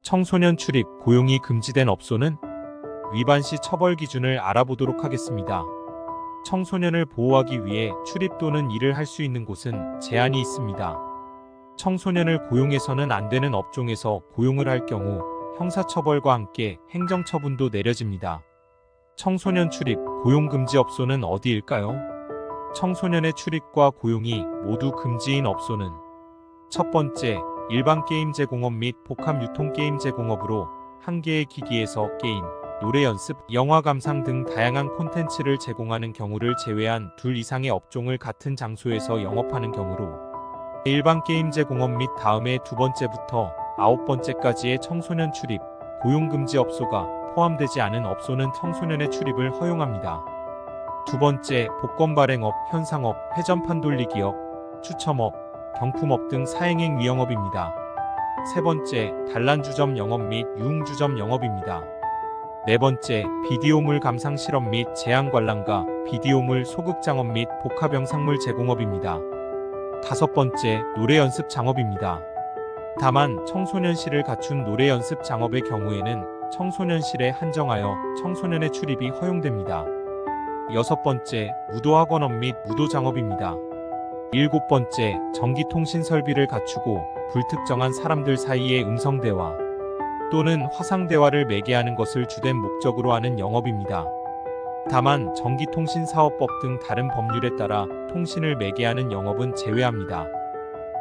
청소년 출입, 고용이 금지된 업소는? 위반 시 처벌 기준을 알아보도록 하겠습니다. 청소년을 보호하기 위해 출입 또는 일을 할 수 있는 곳은 제한이 있습니다. 청소년을 고용해서는 안 되는 업종에서 고용을 할 경우 형사처벌과 함께 행정처분도 내려집니다. 청소년 출입, 고용 금지 업소는 어디일까요? 청소년의 출입과 고용이 모두 금지인 업소는 첫 번째, 일반 게임 제공업 및 복합 유통 게임 제공업으로 한 개의 기기에서 게임, 노래 연습, 영화 감상 등 다양한 콘텐츠를 제공하는 경우를 제외한 둘 이상의 업종을 같은 장소에서 영업하는 경우로 일반 게임 제공업 및 다음에 두 번째부터 아홉 번째까지의 청소년 출입, 고용 금지 업소가 포함되지 않은 업소는 청소년의 출입을 허용합니다. 두 번째, 복권 발행업, 현상업, 회전판 돌리기업, 추첨업, 경품업 등 사행행 위영업입니다. 세 번째, 단란주점 영업 및 유흥주점 영업입니다. 네 번째, 비디오물 감상 실험 및 제한 관람가, 비디오물 소극장업 및 복합 영상물 제공업입니다. 다섯 번째, 노래 연습 장업입니다. 다만 청소년실을 갖춘 노래 연습 장업의 경우에는 청소년실에 한정하여 청소년의 출입이 허용됩니다. 여섯 번째, 무도학원업 및 무도장업입니다. 일곱 번째, 전기통신 설비를 갖추고 불특정한 사람들 사이의 음성대화 또는 화상대화를 매개하는 것을 주된 목적으로 하는 영업입니다. 다만 전기통신사업법 등 다른 법률에 따라 통신을 매개하는 영업은 제외합니다.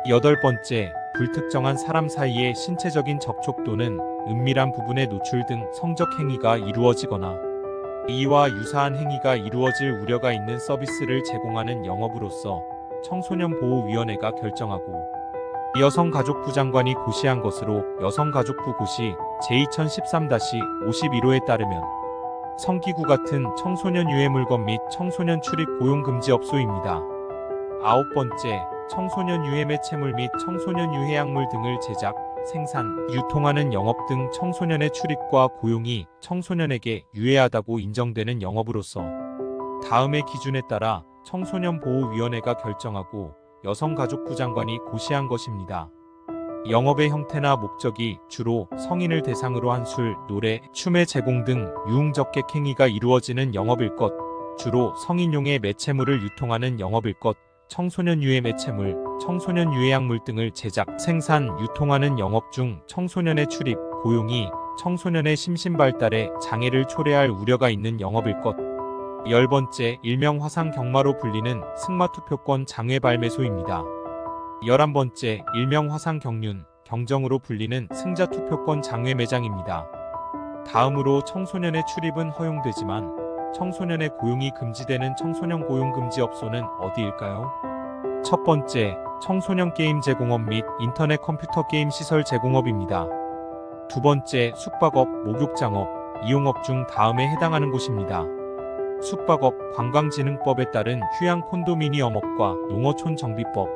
여덟 번째, 불특정한 사람 사이의 신체적인 접촉 또는 은밀한 부분의 노출 등 성적 행위가 이루어지거나 이와 유사한 행위가 이루어질 우려가 있는 서비스를 제공하는 영업으로서 청소년보호위원회가 결정하고 여성가족부 장관이 고시한 것으로 여성가족부 고시 제2013-51호에 따르면 성기구 같은 청소년 유해 물건 및 청소년 출입 고용 금지 업소입니다. 아홉 번째, 청소년 유해 매체물 및 청소년 유해 약물 등을 제작, 생산, 유통하는 영업 등 청소년의 출입과 고용이 청소년에게 유해하다고 인정되는 영업으로서 다음의 기준에 따라 청소년보호위원회가 결정하고 여성가족부 장관이 고시한 것입니다. 영업의 형태나 목적이 주로 성인을 대상으로 한 술, 노래, 춤의 제공 등 유흥적객 행위가 이루어지는 영업일 것, 주로 성인용의 매체물을 유통하는 영업일 것, 청소년 유해 매체물, 청소년 유해 약물 등을 제작, 생산, 유통하는 영업 중 청소년의 출입, 고용이 청소년의 심신발달에 장애를 초래할 우려가 있는 영업일 것. 열 번째, 일명 화상 경마로 불리는 승마투표권 장외 발매소입니다. 11번째, 일명 화상 경륜, 경정으로 불리는 승자투표권 장외 매장입니다. 다음으로 청소년의 출입은 허용되지만 청소년의 고용이 금지되는 청소년 고용 금지 업소는 어디일까요? 첫 번째, 청소년 게임 제공업 및 인터넷 컴퓨터 게임 시설 제공업입니다. 두 번째, 숙박업, 목욕장업, 이용업 중 다음에 해당하는 곳입니다. 숙박업, 관광진흥법에 따른 휴양 콘도미니엄업과 농어촌 정비법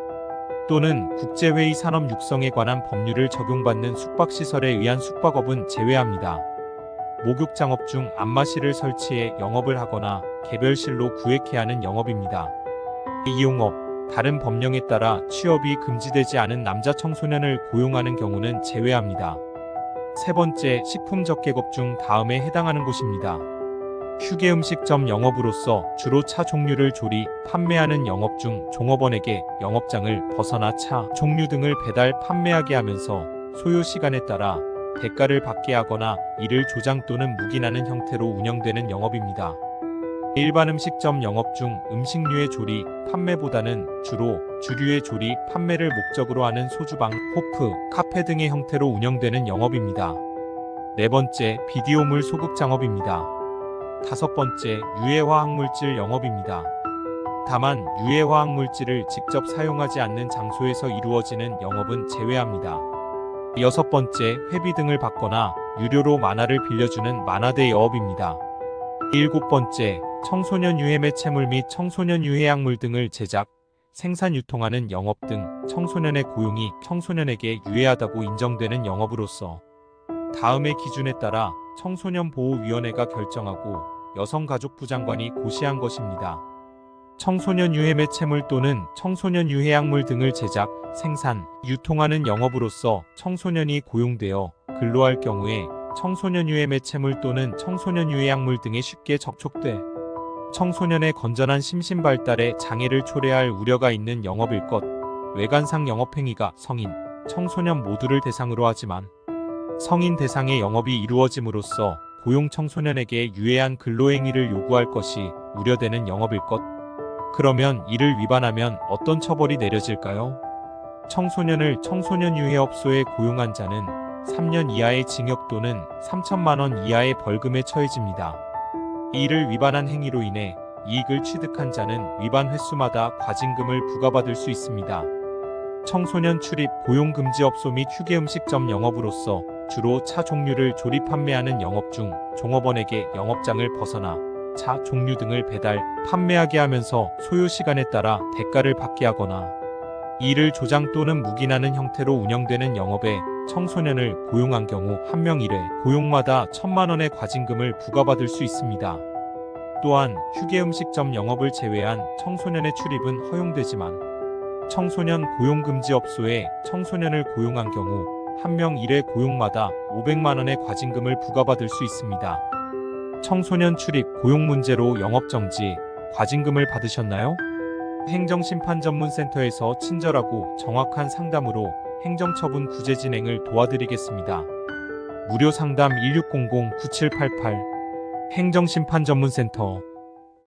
또는 국제회의 산업 육성에 관한 법률을 적용받는 숙박시설에 의한 숙박업은 제외합니다. 목욕장업 중 안마실을 설치해 영업을 하거나 개별실로 구획해 하는 영업입니다. 이용업, 다른 법령에 따라 취업이 금지되지 않은 남자 청소년을 고용하는 경우는 제외합니다. 세 번째, 식품적객업 중 다음에 해당하는 곳입니다. 휴게음식점 영업으로서 주로 차 종류를 조리, 판매하는 영업 중 종업원에게 영업장을 벗어나 차 종류 등을 배달, 판매하게 하면서 소요 시간에 따라 대가를 받게 하거나 이를 조장 또는 묵인하는 형태로 운영되는 영업입니다. 일반 음식점 영업 중 음식류의 조리, 판매보다는 주로 주류의 조리, 판매를 목적으로 하는 소주방, 호프, 카페 등의 형태로 운영되는 영업입니다. 네 번째, 비디오물 소극장업입니다. 다섯 번째, 유해화학물질 영업입니다. 다만 유해화학물질을 직접 사용하지 않는 장소에서 이루어지는 영업은 제외합니다. 여섯 번째, 회비 등을 받거나 유료로 만화를 빌려주는 만화대 영업입니다. 일곱 번째, 청소년 유해 매체물 및 청소년 유해 약물 등을 제작, 생산 유통하는 영업 등 청소년의 고용이 청소년에게 유해하다고 인정되는 영업으로서 다음의 기준에 따라 청소년보호위원회가 결정하고 여성가족부 장관이 고시한 것입니다. 청소년 유해 매체물 또는 청소년 유해 약물 등을 제작, 생산, 유통하는 영업으로서 청소년이 고용되어 근로할 경우에 청소년 유해 매체물 또는 청소년 유해 약물 등에 쉽게 접촉돼 청소년의 건전한 심신 발달에 장애를 초래할 우려가 있는 영업일 것. 외관상 영업행위가 성인, 청소년 모두를 대상으로 하지만 성인 대상의 영업이 이루어짐으로써 고용 청소년에게 유해한 근로행위를 요구할 것이 우려되는 영업일 것. 그러면 이를 위반하면 어떤 처벌이 내려질까요? 청소년을 청소년 유해업소에 고용한 자는 3년 이하의 징역 또는 3천만 원 이하의 벌금에 처해집니다. 이를 위반한 행위로 인해 이익을 취득한 자는 위반 횟수마다 과징금을 부과받을 수 있습니다. 청소년 출입 고용금지업소 및 휴게음식점 영업으로서 주로 차 종류를 조리 판매하는 영업 중 종업원에게 영업장을 벗어나 차 종류 등을 배달, 판매하게 하면서 소요 시간에 따라 대가를 받게 하거나 이를 조장 또는 묵인하는 형태로 운영되는 영업에 청소년을 고용한 경우 한 명 1회 고용마다 1,000만 원의 과징금을 부과받을 수 있습니다. 또한 휴게음식점 영업을 제외한 청소년의 출입은 허용되지만 청소년 고용금지업소에 청소년을 고용한 경우 한 명 1회 고용마다 500만 원의 과징금을 부과받을 수 있습니다. 청소년 출입 고용 문제로 영업정지, 과징금을 받으셨나요? 행정심판전문센터에서 친절하고 정확한 상담으로 행정처분 구제 진행을 도와드리겠습니다. 무료 상담 1600-9788 행정심판전문센터